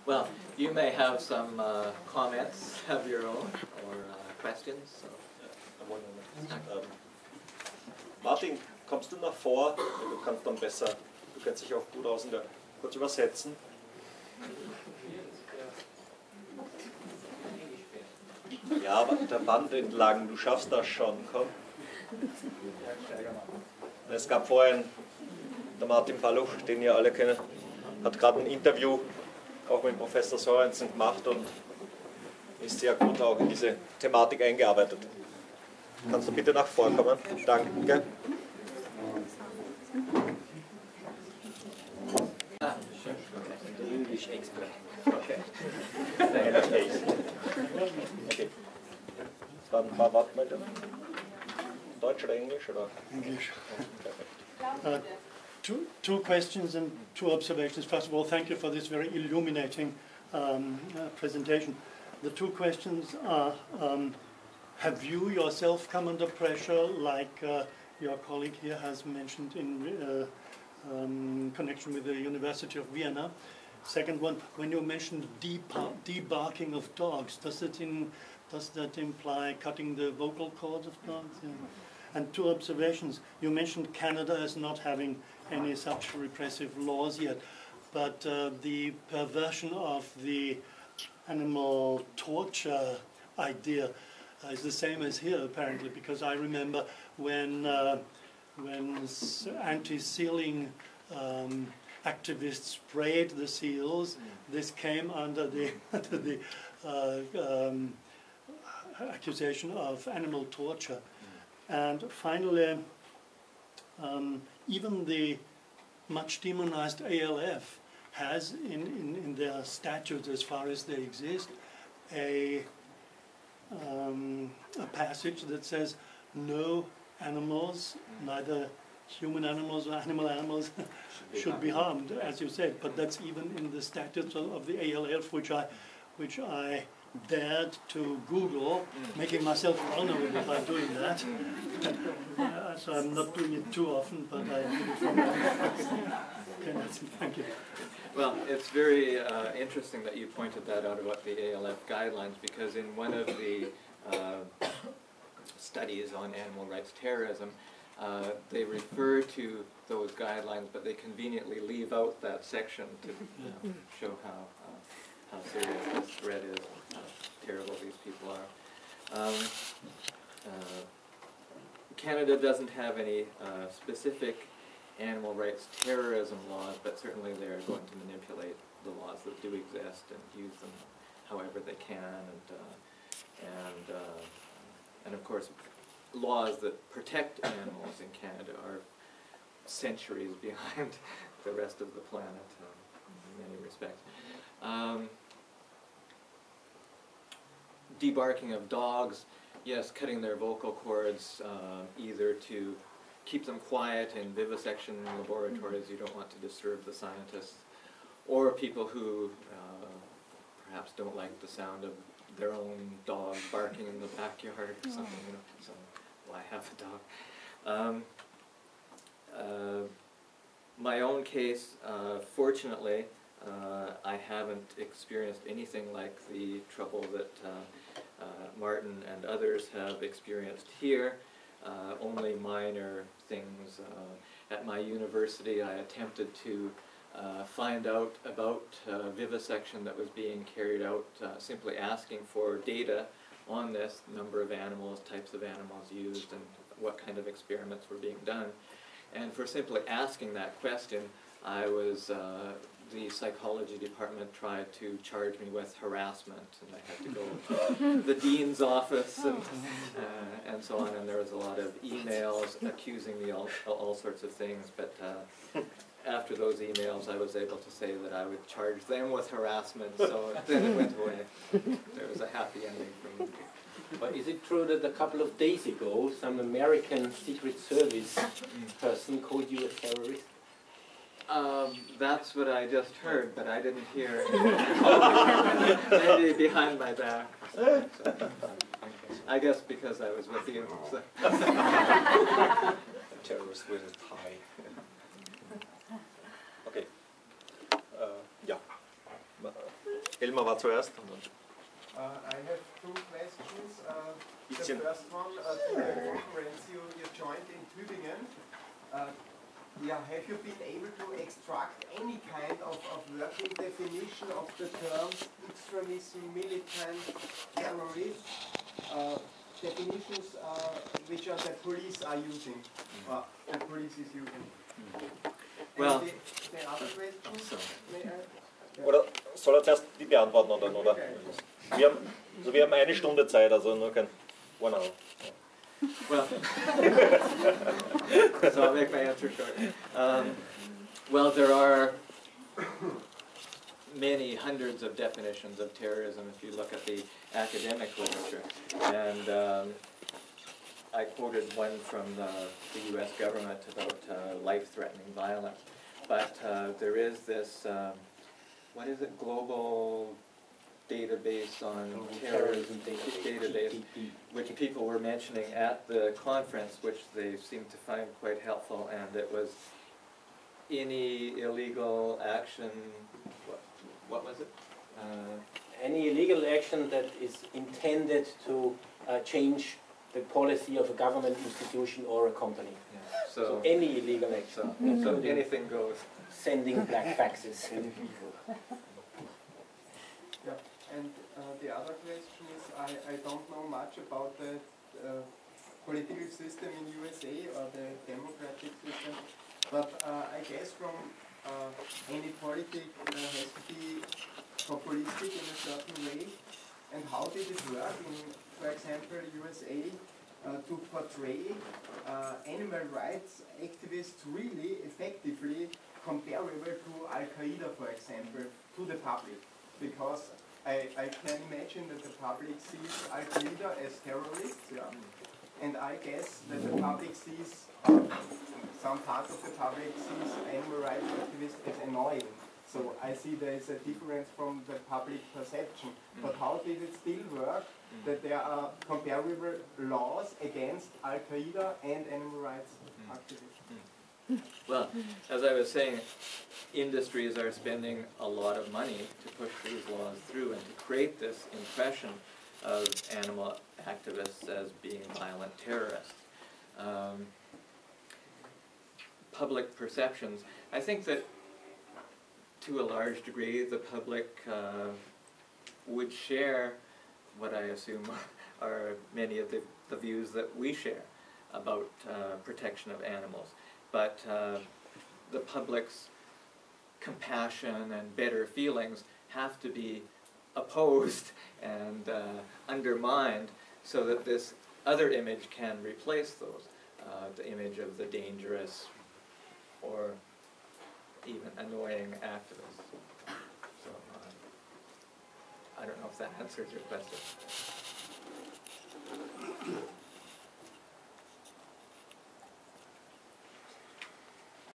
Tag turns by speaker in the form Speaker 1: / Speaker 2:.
Speaker 1: Well, you may have some comments of your own or questions. So.
Speaker 2: Martin, kommst du nach vor? Du kannst dann besser, du kennst dich auch gut aus, kurz übersetzen. Ja, aber der Wand entlang, du schaffst das schon, komm. Es gab vorhin, der Martin Balluch, den ihr alle kennt, hat gerade ein Interview auch mit Professor Sorenson gemacht und ist sehr gut auch in diese Thematik eingearbeitet. Kannst du bitte nach vorne kommen? Danke.
Speaker 1: English expert.
Speaker 2: Okay. Okay. Dann warten wir. Deutsch oder Englisch? Oder?
Speaker 3: English. Two questions and two observations. First of all, thank you for this very illuminating presentation. The two questions are, have you yourself come under pressure, like your colleague here has mentioned in connection with the University of Vienna? Second one, when you mentioned debarking of dogs, does that imply cutting the vocal cords of dogs? Yeah. And two observations. You mentioned Canada as not having any such repressive laws yet, but the perversion of the animal torture idea is the same as here, apparently, because I remember when anti-sealing activists sprayed the seals, this came under the accusation of animal torture. And finally, even the much demonized ALF has in their statutes, as far as they exist, a passage that says no animals, neither human animals or animal animals, should be harmed, as you said. But that's even in the statutes of the ALF, which I dared to Google, making myself vulnerable by doing that. So I'm not doing it too often, but I did it from okay, thank you.
Speaker 1: Well, it's very interesting that you pointed that out about the ALF guidelines, because in one of the studies on animal rights terrorism, they refer to those guidelines, but they conveniently leave out that section to show how serious this threat is, how terrible these people are. Canada doesn't have any specific animal rights terrorism laws, but certainly they're going to manipulate the laws that do exist and use them however they can, and of course laws that protect animals in Canada are centuries behind the rest of the planet in many respects. Debarking of dogs, yes, cutting their vocal cords, either to keep them quiet in vivisection laboratories, you don't want to disturb the scientists, or people who perhaps don't like the sound of their own dog barking in the backyard or something, you know, so why have a dog? My own case, fortunately, I haven't experienced anything like the trouble that Martin and others have experienced here. Only minor things. At my university, I attempted to find out about vivisection that was being carried out, simply asking for data on this, number of animals, types of animals used, and what kind of experiments were being done. And for simply asking that question, I was, the psychology department tried to charge me with harassment, and I had to go to the dean's office and so on, and there was a lot of emails accusing me all sorts of things, but after those emails I was able to say that I would charge them with harassment, so then it went away. There was a happy ending for me.
Speaker 4: But is it true that a couple of days ago some American Secret Service person called you a terrorist?
Speaker 1: That's what I just heard, but I didn't hear it. Maybe behind my back. So, I guess because I was with you. So.
Speaker 2: A terrorist with a tie. Okay. Yeah. Elmar war zuerst. Und dann
Speaker 5: I have two questions. The
Speaker 2: Bisschen.
Speaker 5: first one, to the conference you joined in Tübingen. Have you been able to extract any kind of working definition of the terms extremism, militant, terrorist, definitions which the police are using, the police is using?
Speaker 1: Well,
Speaker 5: the other question, may I?
Speaker 2: Oder soll er zuerst die beantworten oder?
Speaker 5: Okay.
Speaker 2: Wir haben eine Stunde Zeit, also nur kein 1 hour.
Speaker 1: Well, so I'll make my answer short. Well, there are many hundreds of definitions of terrorism if you look at the academic literature. And I quoted one from the US government about life-threatening violence. But there is this, what is it, global database on terrorism database, which people were mentioning at the conference, which they seemed to find quite helpful, and it was any illegal action, what was it?
Speaker 4: Any illegal action that is intended to change the policy of a government institution or a company.
Speaker 1: Yeah.
Speaker 4: So any illegal action,
Speaker 1: So anything goes.
Speaker 4: sending black faxes.
Speaker 5: Yeah, and the other question is, I don't know much about the political system in USA or the democratic system, but I guess from any politic has to be populistic in a certain way. And how did it work in, for example, USA to portray animal rights activists really effectively comparable to Al-Qaeda, for example, to the public? Because I can imagine that the public sees Al-Qaeda as terrorists, yeah? And I guess that the public sees, some parts of the public sees animal rights activists as annoying. So I see there is a difference from the public perception. But how did it still work that there are comparable laws against Al-Qaeda and animal rights activists?
Speaker 1: Well, as I was saying, industries are spending a lot of money to push these laws through and to create this impression of animal activists as being violent terrorists. Public perceptions, I think that to a large degree the public would share what I assume are many of the views that we share about protection of animals. But the public's compassion and better feelings have to be opposed and undermined so that this other image can replace those, the image of the dangerous or even annoying activists. So I don't know if that answers your question.